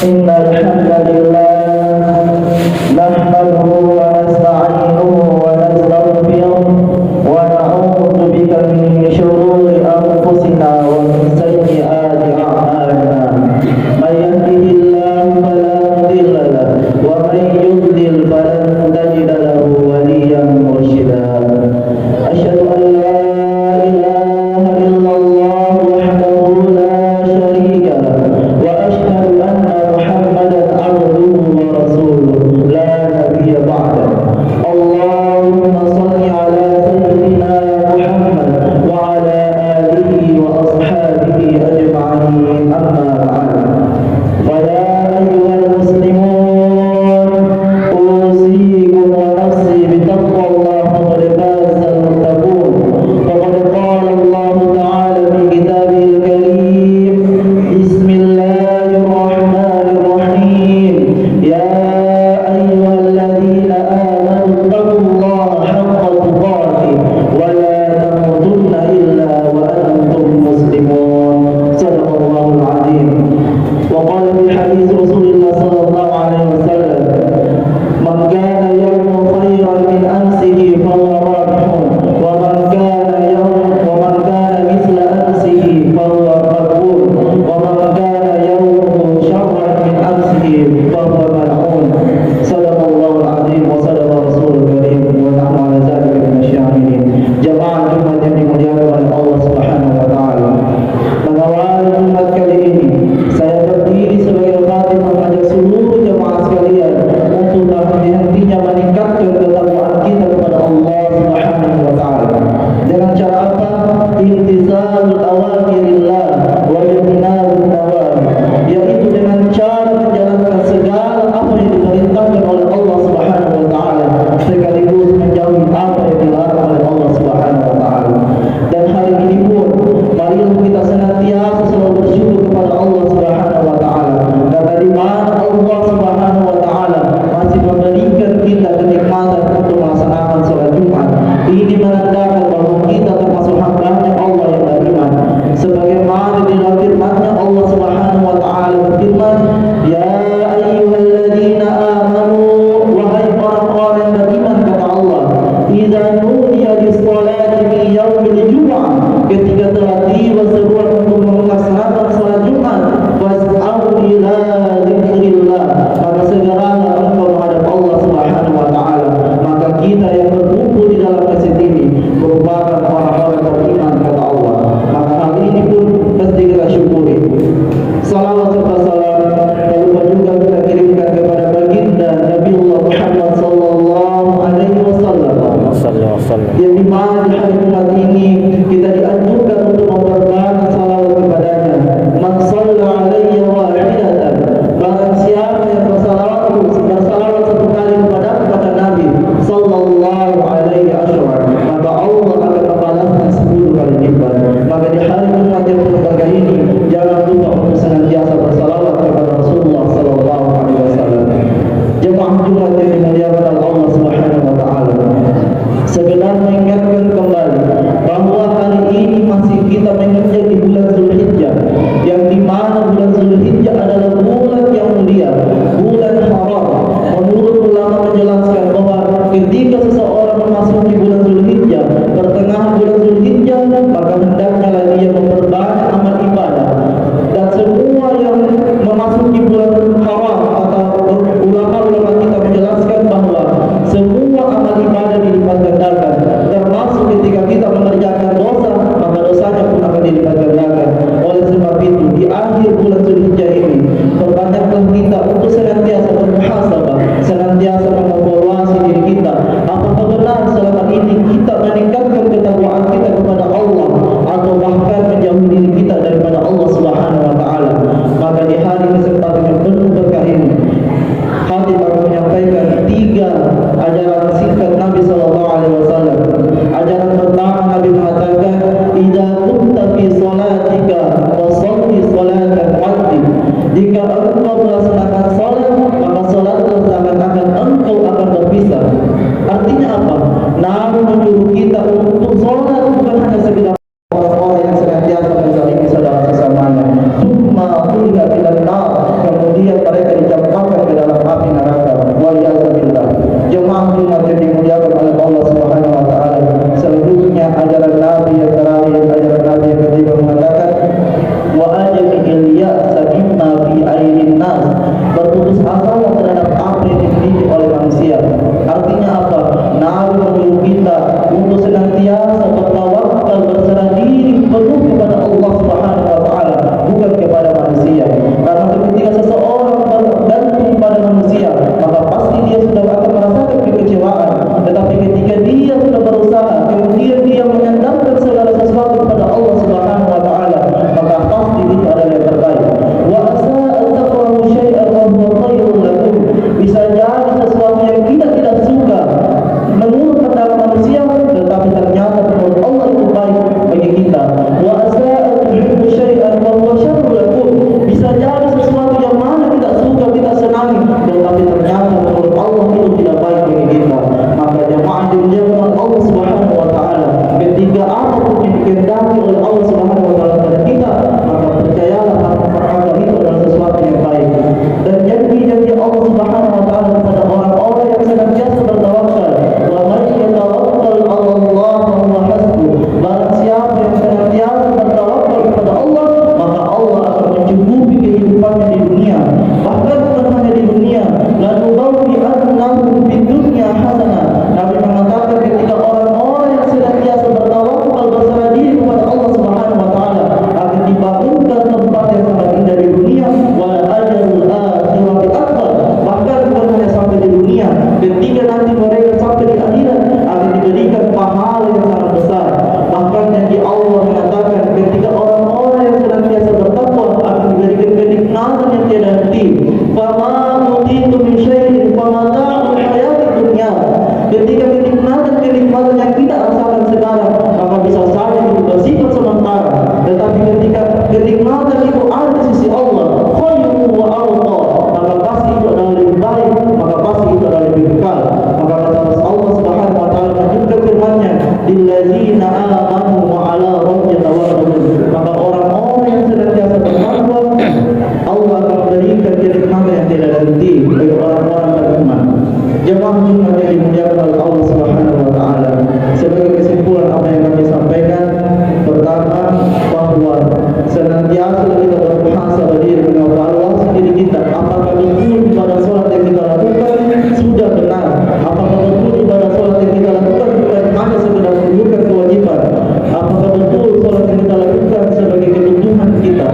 Innal hamdalillah nahmaduhu wa nasta'inuhu wa nastaghfiruh wa na'udzu bika min shururi anfusina wa min sayyiati a'malina. May yahdihillahu fala mudilla lahu wa may yudlil falan tajida lahu waliyyan mursyida. Asyhadu an la ilaha illallah wahdahu la syarika lahu wa asyhadu anna Muhammadan abduhu wa rasuluh la nabiyya ba'da. Allahumma salli ala sayyidina Muhammad wa ala alihi wa ashabihi ajma'in, amma ba'd. Fa ya ayyuhal muslimun, usikum wa nafsi bi taqwallah faqad faza al-muttaqun. Faqad qala Allah ta'ala fi kitabihil karim, Bismillahirrahmanirrahim, ya ayyuhalladzina amanu taqullaha haqqa tuqatih wa la tamutunna illa wa antum muslimun. Sadaqallahul azim. Wa qala fi hadis Rasulullah sallallahu alaihi wasallam, man kana yawmu khairan min amsihi fa huwa rabihun wa man kana mithla amsihi fa huwa maqbul wa man kana yawmuhu sharran min amsihi fa huwa mal'un. Sadaqallahul azim wa sadaqa rasulul karim wa nahnu ala dzalika minasyahidin. Jamaah Jumat yang dimuliakan oleh Allah Subhanahu wa taala, mengawali Jumat kali ini saya berdiri sebagai khatib mengajak seluruh jemaah sekalian untuk tak henti-hentinya meningkatkan ketakwaan kita kepada Allah Subhanahu wa taala. Dengan cara apa? Imtithalul awamirillah wa ijtinabun nawahi, yaitu dengan cara menjalankan segala apa yang diperintahkan oleh Allah Subhanahu wa taala sekaligus menjauhi apa yang dilarang oleh Allah Subhanahu wa taala. Dan hari ini pun marilah kita senantiasa selalu bersyukur kepada Allah Subhanahu wa taala, karena di mana Allah Subhanahu wa taala masih memberikan kita kenikmatan untuk melaksanakan salat Jumat. Ini menandakan bahwa kita termasuk hamba-Nya Allah yang beriman. Sebagaimana di dalam firman-Nya Allah Subhanahu wa taala berfirman, ya ayyuhalladzina amanu, wahai orang-orang yang beriman, kata Allah, idza nudiya lis-shalati min yaumil jum'ah, ketika telah tiba seruan untuk melaksanakan salat Jumat, fas'au ila dzikrillah, maka segeralah engkau menghadap Allah Subhanahu wa taala. Maka kita yang berkumpul di dalam masjid ini merupakan orang-orang beriman, kata Allah. Maka hal ini pun mesti kita syukuri. Salawat serta salam tak lupa juga kita kirimkan kepada baginda Nabiullah Muhammad sallallahu alaihi wasallam, yang di mana di hari Jumat ini kita dianjurkan untuk memperbanyak salawat kepadanya. Man shalla alayya wahidatan, barang siapa yang bersalawat satu kali kepada Nabi sallallahu alaihi wasallam, maka Allah akan membalasnya 10 kali lipat. Maka di hari Jumat yang berbahagia ini jangan lupa untuk senantiasa bersalawat kepada Rasulullah sallallahu alaihi wasallam. Jemaah Jumat yang dimuliakan oleh Allah Subhanahu wa taala, sekedar mengingatkan kembali bahwa hari ini masih kita menginjak di bulan Zulhijjah, yang di mana bulan Zulhijjah adalah bulan yang mulia, bulan haram. Menurut ulama menjelaskan bahwa ketika seseorang memasuki bulan Zulhijjah, pertengahan bulan Zulhijjah, maka hendaknya dia memperbanyak amal ibadah. Dan semua yang memasuki bulan haram, atau ulama-ulama kita menjelaskan ma utitu min syai'in fa mata'ul hayatid dunya. Ketika kenikmatan yang kita rasakan sekarang, maka bisa saja itu bersifat sementara. Tetapi ketika kenikmatan itu ada di sisi Allah, khairun wa arqa, maka pasti itu adalah lebih baik, maka pasti itu adalah lebih kekal. Maka kata Allah Subhanahu wa taala juga firman-Nya, "Lillazina amanu wa 'ala rabbihim yatawakkalun." Maka orang-orang yang senantiasa bertakwa, Allah akan memberikan kenikmatan yang tidak henti bagi orang-orang beriman. Jemaah Jumat yang dimuliakan oleh Allah Subhanahu wa taala. Sebagai kesimpulan apa yang kami sampaikan, pertama bahwa senantiasa kita bermuhasabah diri, mengevaluasi diri kita, apakah betul ibadah salat yang kita lakukan sudah benar, apakah betul ibadah salat yang kita lakukan bukan hanya sekedar menunjukkan kewajiban, apakah betul salat yang kita lakukan sebagai kebutuhan kita.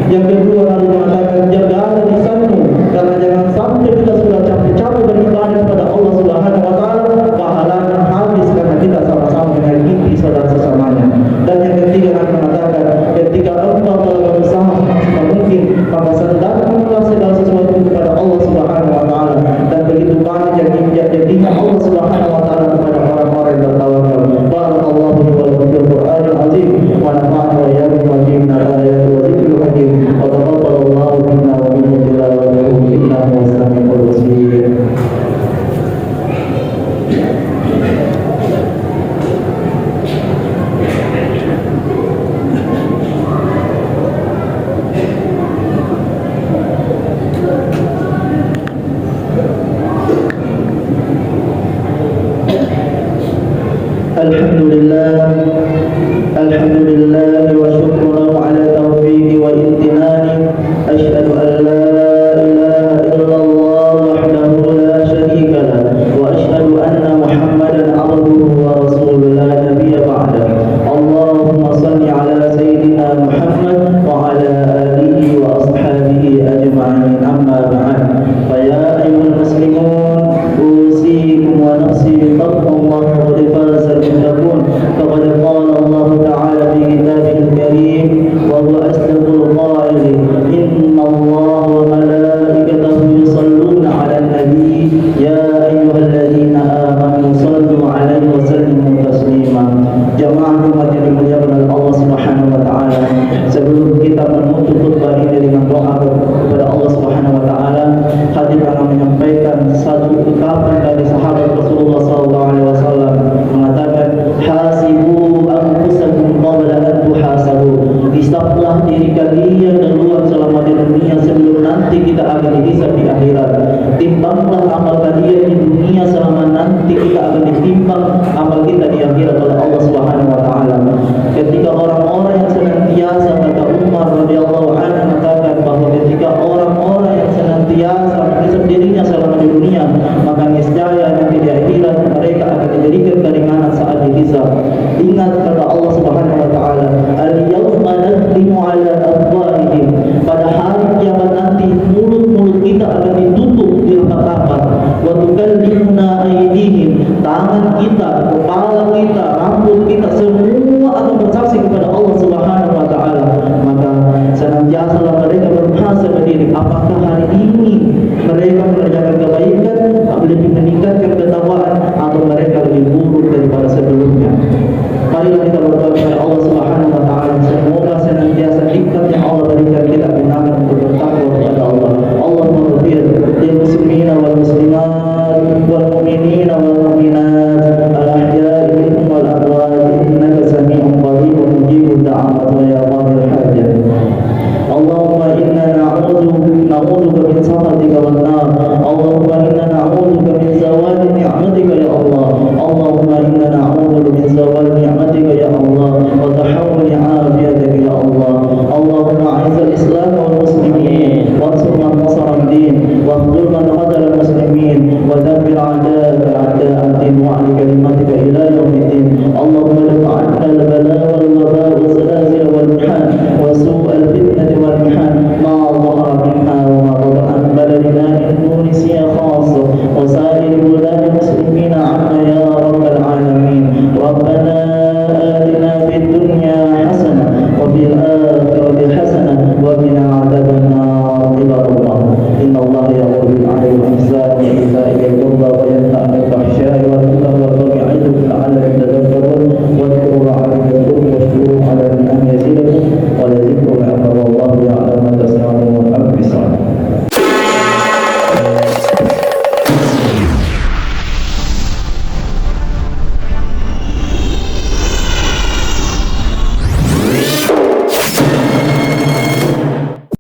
Yang kedua, harus mengatakan jagalah lisanmu, karena jangan sampai kita sudah capek-capek beribadah kepada Allah Subhanahu wa taala, pahalanya habis karena kita sama-sama menyakiti saudara sesamanya. Dan yang ketiga, harus mengatakan ketika engkau telah berusaha semaksimal mungkin, maka sandarkanlah segala sesuatu kepada Allah Subhanahu wa taala, dan begitu banyak jadinya Allah Subhanahu wa taala kepada orang-orang yang bertawakal. Barakallahu li wa lakum fil Qur'anil azim wa nafa'ana wa iyyakum bima fihi min al-ayati wa dzikril hakim. Wa taqabbalallahu minna wa minkum tilawatahu innahu was-sami'ul basir. Alhamdulillah wa syukru ala taufiqi wa imtinani. Asyhadu an la ilaha illallah wahdahu la syarika lah, wa asyhadu anna Muhammadan abduhu wa rasuluhu la nabiyya ba'dah. Allahumma salli ala sayyidina Muhammad wa ala alihi wa ashabihi ajma'in. Amma ba'd. Fa ya ayyuhal muslimun, usikum wa nafsi bi taqwallah wa fazal muttaqun. Faqad qala Allah ta'ala fi kitabihil karim wa huwa asdaqul qailin, inna Allah wa malaikatahu yusalluna 'alan nabi ya ayyuhalladzina amanu sallu 'alaihi wa sallimu taslima. Jamaah umat yang dimuliakan oleh Allah Subhanahu wa taala, sebelum kita menutup khutbah ini dengan doa kepada Allah Subhanahu wa taala, hadir akan menyampaikan satu ungkapan dari sahabat Rasulullah sallallahu alaihi wasallam mengatakan, hasibu anfusakum qabla an tuhasabu. Hisablah diri kalian duluan selama di dunia sebelum nanti kita akan dihisab di akhirat. Timbanglah amal kalian di dunia selama nanti kita akan ditimbang amal kita di akhirat oleh Allah Subhanahu wa taala. Ketika orang-orang yang senantiasa, kata Umar radhiyallahu anhu mengatakan bahwa ketika orang-orang yang senantiasa menghisab dirinya selama di dunia, maka niscaya nanti di akhirat mereka akan diberikan keringanan saat dihisab. Ingat kata Allah Subhanahu wa taala, al-yawma nakhtimu ala afwahihim, pada hari kiamat nanti mulut-mulut kita akan ditutup di rapat-rapat, wa tukallimuna aydihim, tangan kita, kepala kita, rambut kita, semua akan bersaksi kepada Allah Subhanahu wa taala. Maka senantiasa mereka bermuhasabah diri, apakah hari ini mereka mengerjakan kebaikan, lebih meningkatkan ketakwaan, atau mereka lebih buruk daripada sebelumnya. Marilah kita berdoa kepada Allah Subhanahu wa taala, semoga senantiasa nikmat yang Allah berikan kita gunakan untuk bertakwa kepada Allah. Allahumma ighfir lil muslimina wal muslimat wal mu'minina wal mu'minat al ahya'i minhum wal amwat, innaka sami'un qaribun mujibud da'wat wa ya qadil hajat. Allahumma inna na'udzuka min sakhatika wan nar. Allahumma inna na'udzuka min zawali ni'matika ya Allah. Allahumma inna na'udzuka min zawali ni'matika ya Allah wa tahawuli 'afiyatika ya Allah. Allahumma a'izzal islam wal muslimin wansur man nasara ad-din wa khudhul man khadhala al-muslimin wa dammir a'da'aka a'da'a ad-din wa 'ala kalimatika ila yaumiddin. Allahumma dafa 'anna al-bala' wal waba' wa zalazil wal mihan wa su'al fitnati wal mihan ma dhahara minha wa ma batana baladina Indonesia khassa wa sa'ir bulad muslimin 'amma ya rabbal alamin. Rabbana atina fid dunya hasanah wa fil akhirati hasanah wa qina adzabannar. Innallaha ya'muru تذكرون واذكروا الله